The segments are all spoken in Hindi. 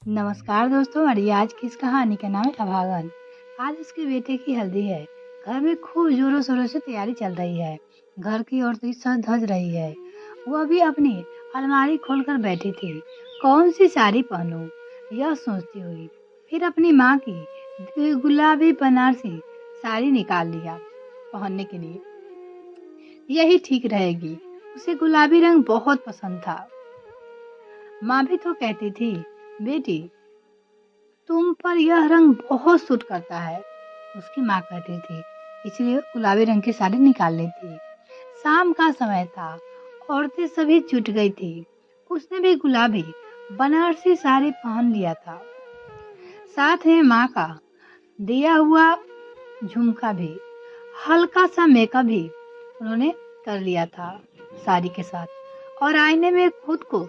नमस्कार दोस्तों, हमारी आज की इस कहानी का नाम है अभागन। आज उसके बेटे की हल्दी है। घर में खूब जोरों शोरों से तैयारी चल रही है। घर की औरतें सज धज रही है। वो अभी अपनी अलमारी खोलकर बैठी थी। कौन सी साड़ी पहनूं, यह सोचती हुई फिर अपनी माँ की गुलाबी बनारसी साड़ी निकाल लिया पहनने के लिए। यही ठीक रहेगी। उसे गुलाबी रंग बहुत पसंद था। माँ भी तो कहती थी, बेटी तुम पर यह रंग बहुत सूट करता है, उसकी माँ कहती थी। इसलिए गुलाबी रंग की साड़ी निकाल ली थी। शाम का समय था, औरतें सभी जुट गई थी। उसने भी गुलाबी बनारसी साड़ी पहन लिया था, साथ में माँ का दिया हुआ झुमका भी, हल्का सा मेकअप भी उन्होंने कर लिया था साड़ी के साथ। और आईने में खुद को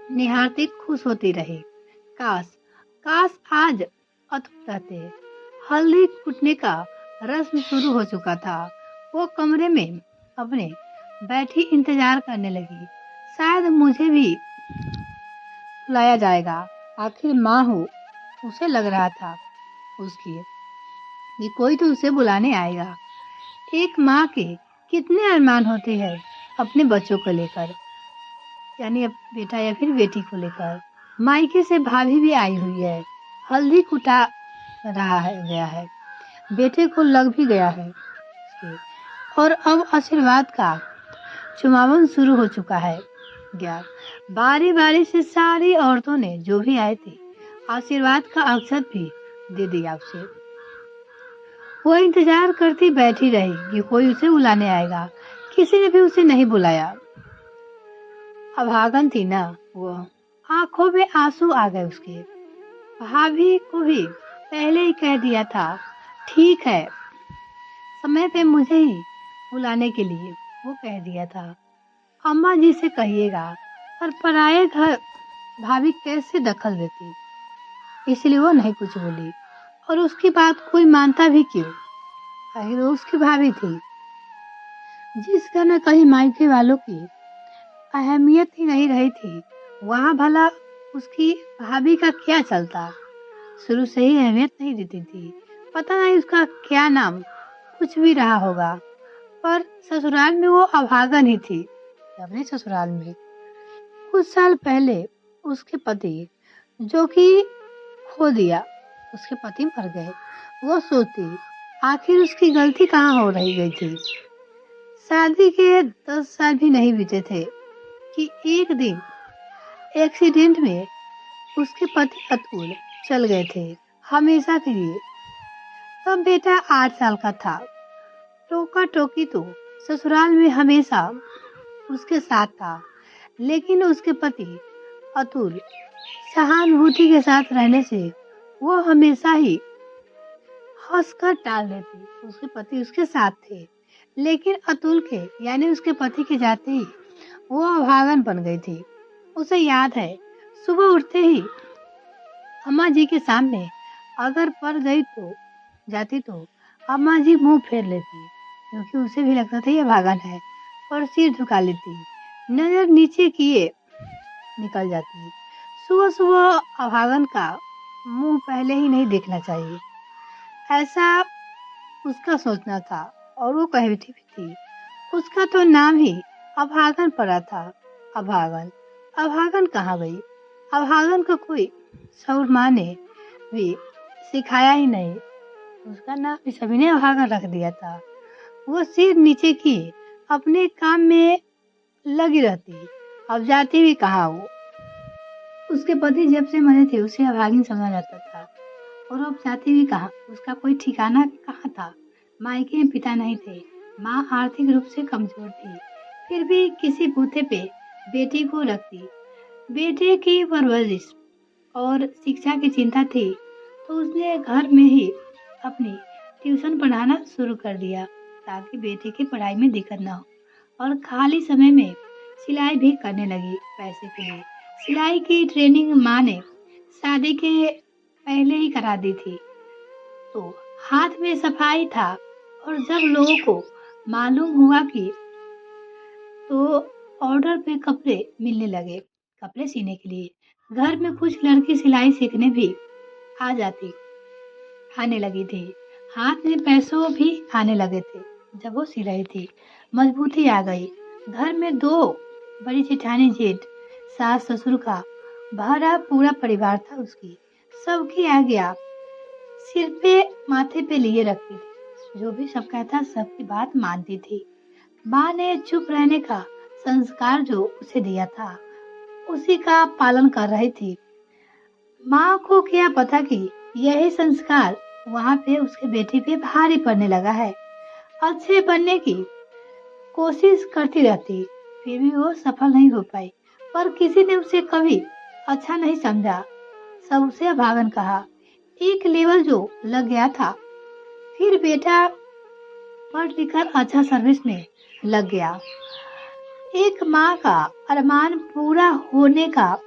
निहारती खुश होती रही। काश काश आज अतुल रहते। हल्दी कुटने का रस्म शुरू हो चुका था। वो कमरे में अपने बैठी इंतजार करने लगी। शायद मुझे भी बुलाया जाएगा, आखिर माँ हो। उसे लग रहा था उसकी कि कोई तो उसे बुलाने आएगा। एक माँ के कितने अरमान होते हैं अपने बच्चों को लेकर, यानी अब बेटा या फिर बेटी को लेकर। मायके से भाभी भी आई हुई है। हल्दी कुटा रहा है गया है, बेटे को लग भी गया है उसके। और अब आशीर्वाद का चुमावन शुरू हो चुका है गया। बारी बारी से सारी औरतों ने जो भी आए थे आशीर्वाद का अक्षत भी दे दिया उसे। वो इंतजार करती बैठी रही कि कोई उसे बुलाने आएगा। किसी ने भी उसे नहीं बुलाया। अभागन थी ना वो। आंखों में आंसू आ गए उसके। भाभी को भी पहले ही कह दिया था, ठीक है, समय पे मुझे ही बुलाने के लिए वो कह दिया था। अम्मा जी से कहिएगा, पर पराये घर भाभी कैसे दखल देती, इसलिए वो नहीं कुछ बोली। और उसकी बात कोई मानता भी क्यों, आखिर वो उसकी भाभी थी। जिस घर में कहीं मायके वालों की अहमियत ही नहीं रही थी, वहाँ भला उसकी भाभी का क्या चलता। शुरू से ही अहमियत नहीं देती थी। पता नहीं उसका क्या नाम कुछ भी रहा होगा, पर ससुराल में वो अभागन ही थी। अपने ससुराल में कुछ साल पहले उसके पति, जो कि खो दिया, उसके पति मर गए। वो सोचती आखिर उसकी गलती कहाँ हो रही गई थी। शादी के 10 साल भी नहीं बीते थे कि एक दिन एक्सीडेंट में उसके पति अतुल चल गए थे हमेशा के लिए। तब बेटा 8 साल का था। टोका टोकी तो ससुराल में हमेशा उसके साथ था, लेकिन उसके पति अतुल सहानुभूति के साथ रहने से वो हमेशा ही हंसकर टाल देती। उसके पति उसके साथ थे, लेकिन अतुल के यानी उसके पति के जाते ही वो अभागन बन गई थी। उसे याद है, सुबह उठते ही अम्मा जी के सामने अगर पड़ गई तो जाती तो अम्मा जी मुंह फेर लेती, क्योंकि उसे भी लगता था ये अभागन है, और सिर झुका लेती, नजर नीचे किए निकल जाती। सुबह सुबह अभागन का मुंह पहले ही नहीं देखना चाहिए, ऐसा उसका सोचना था। और वो कहती भी थी, उसका तो नाम ही अभागन पड़ा था। अभागन अभागन कहाँ गई। अभागन का कोई ससुर माँ ने भी सिखाया ही नहीं, उसका नाम भी सभी ने अभागन रख दिया था। वो सिर नीचे किए अपने काम में लगी रहती, अब जाती भी कहाँ वो। उसके पति जब से मरे थे उसे अभागिन समझा जाता था, और अब जाती भी कहाँ, उसका कोई ठिकाना कहाँ था। मायके में पिता नहीं थे, माँ आर्थिक रूप से कमजोर थी, फिर भी किसी बूते पे बेटी को रखती। बेटे की परवरिश और शिक्षा की चिंता थी, तो उसने घर में ही अपनी ट्यूशन पढ़ाना शुरू कर दिया, ताकि बेटे की पढ़ाई में दिक्कत ना हो। और खाली समय में सिलाई भी करने लगी पैसे के लिए। सिलाई की ट्रेनिंग माँ ने शादी के पहले ही करा दी थी, तो हाथ में सफाई था। और जब लोगों को मालूम हुआ कि, तो ऑर्डर पे कपड़े मिलने लगे, कपड़े सीने के लिए। घर में कुछ लड़की सिलाई सीखने भी आ जाती आने लगी थी। हाथ में पैसों भी आने लगे थे। जब वो सी रही थी, मजबूती आ गई। घर में 2 बड़ी जेठानी जेठ, सास ससुर का भरा पूरा परिवार था उसकी। सबकी आज्ञा सिर पे माथे पे लिए रखती थी। जो भी सब कहता सबकी बात मानती थी। माँ ने चुप रहने का संस्कार जो उसे दिया था, उसी का पालन कर रही थी। माँ को क्या पता कि यही संस्कार वहाँ पे उसके बेटे पे भारी पड़ने लगा है। अच्छे बनने की कोशिश करती रहती, फिर भी वो सफल नहीं हो पाई। पर किसी ने उसे कभी अच्छा नहीं समझा, सब उसे अभागन कहा। एक लेवल जो लग गया था, फिर बेटा पढ़ लिख कर अच्छा सर्विस में लग गया। एक माँ का अरमान पूरा होने का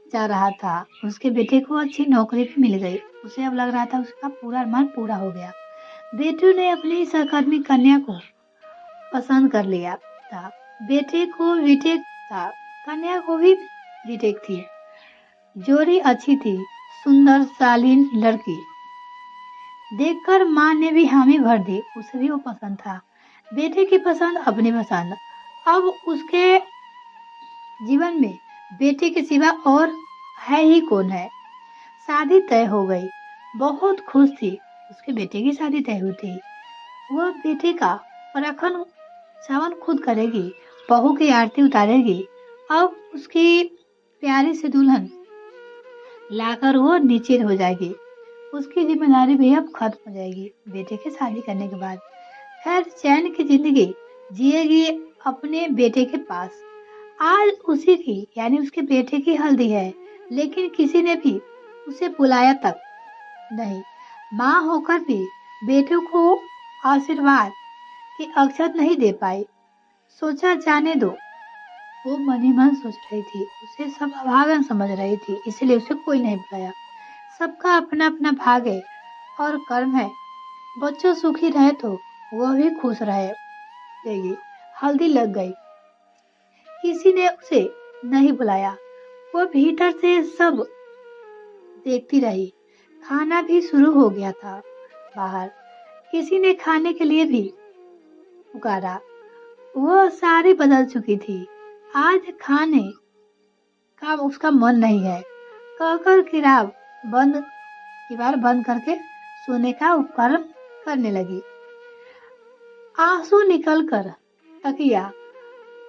जा रहा था। उसके बेटे को अच्छी नौकरी भी मिल गई। उसे अब लग रहा था उसका पूरा अरमान पूरा हो गया। बेटू ने अपनी सहकर्मी कन्या को पसंद कर लिया था। बेटे को बीटेक था, कन्या को भी बीटेक थी। जोड़ी अच्छी थी, सुंदर शालीन लड़की। देखकर माँ ने भी हामी भर दी। उसे भी वो पसंद था। बेटे की पसंद अपनी पसंद। अब उसके जीवन में बेटे के सिवा और है ही कौन है। शादी तय हो गई। बहुत खुश थी। उसके बेटे की शादी तय हुई थी। वह बेटे का परखन सावन खुद करेगी, बहू की आरती उतारेगी। अब उसकी प्यारी सी दुल्हन लाकर वो निश्चित हो जाएगी। उसकी जिम्मेदारी भी अब खत्म हो जाएगी बेटे के शादी करने के बाद। खैर चैन की जिंदगी जिएगी अपने बेटे के पास। आज उसी की यानी उसके बेटे की हल्दी है, लेकिन किसी ने भी उसे बुलाया तक नहीं। माँ होकर भी बेटे को आशीर्वाद की अक्षत नहीं दे पाई। सोचा जाने दो। वो मन ही मन सोच रही थी। उसे सब अभागन समझ रही थी, इसलिए उसे कोई नहीं बुलाया। सबका अपना अपना भाग है और कर्म है। बच्चों सुखी रहे तो वह भी खुश रहेगी। हल्दी लग गई। किसी ने उसे नहीं बुलाया। वह भीतर से सब देखती रही। खाना भी शुरू हो गया था। बाहर किसी ने खाने के लिए भी पुकारा। वह सारी बदल चुकी थी। आज खाने का उसका मन नहीं है। कहकर किवाड़ बंद करके सोने का उपकरण करने लगी। आंसू निकलकर तकिया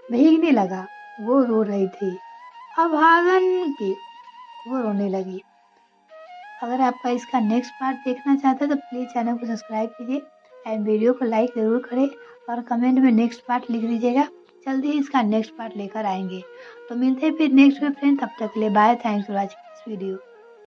भीगने लगा। वो रो रही थी। अभागन की वो रोने लगी। अगर आपका इसका नेक्स्ट पार्ट देखना चाहते हैं तो प्लीज़ चैनल को सब्सक्राइब कीजिए एंड वीडियो को लाइक ज़रूर करें और कमेंट में नेक्स्ट पार्ट लिख दीजिएगा। जल्दी ही इसका नेक्स्ट पार्ट लेकर आएंगे। तो मिलते हैं फिर नेक्स्ट में फ्रेंड। तब तक के लिए bye. Thanks for watching this video.